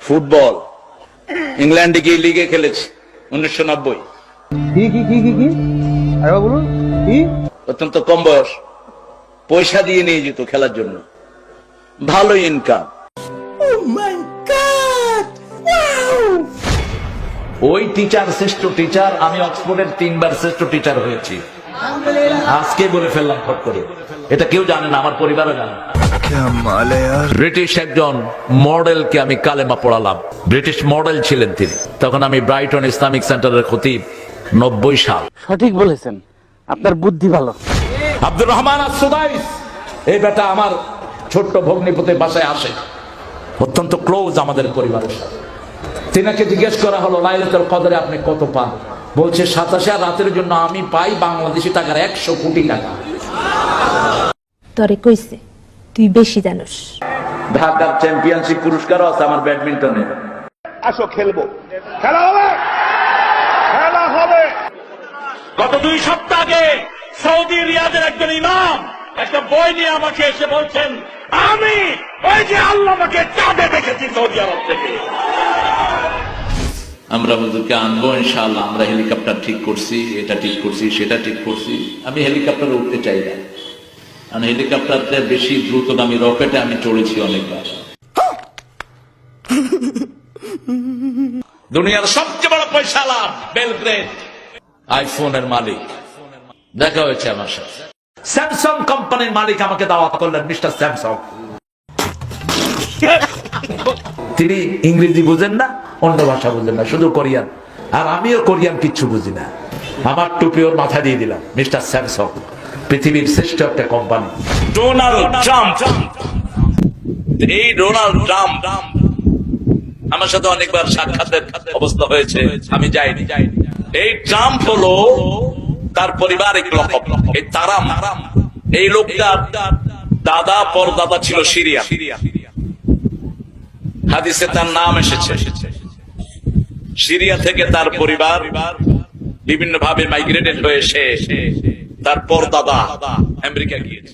Football ইংল্যান্ডে গিয়ে লিগে খেলেছি 1990। কি আরে বলুন কি? অত্যন্ত কম বয়স, পয়সা দিয়ে নিয়ে যেত খেলার জন্য, ভালো ইনকাম। ওই টিচার শ্রেষ্ঠ টিচার, আমি অক্সফোর্ডের 3 বার শ্রেষ্ঠ টিচার হয়েছি। আজকে বলে ফেললাম ফট করে, এটা কেউ জানে না, আমার পরিবারও জানে না। ব্রিটিশ একজন মডেলকে আমি কালেমা পড়ালাম, ব্রিটিশ মডেল ছিলেন তিনি, তখন আমি ব্রাইটন ইসলামিক সেন্টারের খতিব, 90 সাল। সঠিক বলেছেন, আপনার বুদ্ধি ভালো। আব্দুর রহমান আস-সুদাইস, এই বেটা আমার ছোট্ট ভগ্নিপতির বাসায় আসে, অত্যন্ত ক্লোজ আমাদের পরিবারের সাথে। তিনাকে জিজ্ঞেস করা হলো লাইলাতুল কদরে আপনি কত পান? বলছে 27 আর রাতের জন্য আমি পাই বাংলাদেশি টাকার 100 কোটি টাকা। তরে কইছে তুই বেশি জানোস। ঢাকার চ্যাম্পিয়নশিপ পুরস্কারও আছে আমার ব্যাডমিন্টনে। আসো খেলবো, খেলা হবে, খেলা হবে। গত 2 সপ্তাহ আগে সৌদি রিয়াদের একজন ইমাম একটা বই নিয়ে আমাকে এসে বলছেন, আমি ওই যে আল্লাহ আমাকে চাঁদে দেখেছি সৌদি আরব থেকে। আমরা হুজুরকে আনবো ইনশাআল্লাহ। আমরা হেলিকপ্টার ঠিক করছি, এটা ঠিক করছি, সেটা ঠিক করছি। আমি হেলিকপ্টারে উঠতে চাই না, কারণ হেলিকপ্টারতে বেশি দ্রুতগামী রকেটে আমি চড়েছি অনেকবার। দুনিয়ার সবচেয়ে বড় পয়সাওয়ালা বেলগ্রেড আইফোনের মালিক দেখা হয়েছে আমার সাথে। স্যামসাং কোম্পানির মালিক আমাকে দাওয়াত করলেন, মিস্টার স্যামসাং। তিনি ইংরেজি বুঝেন না, অন্য ভাষা বুঝেন না, শুধু কোরিয়ান। আর আমিও কোরিয়ান কিচ্ছু বুঝি না। আমার টুপি ওর মাথা দিয়ে দিলাম, মিস্টার স্যামসাং পৃথিবীর শ্রেষ্ঠ একটা কোম্পানি। ডোনাল্ড ট্রাম্প, এই ডোনাল্ড ট্রাম্প আমার সাথে অনেকবার সাক্ষাতের অবস্থা হয়েছে, আমি যাইনি। এই ট্রাম্প হলো তার পারিবারিক লকব, এই তারাম। এই লোকটার দাদা পরদাদা ছিল সিরিয়া, হাদিসে তার নাম এসেছে। সিরিয়া থেকে তার পরিবার বিভিন্ন ভাবে মাইগ্রেটেড হয়ে এসে তার পরদাদা আমেরিকা গিয়েছে।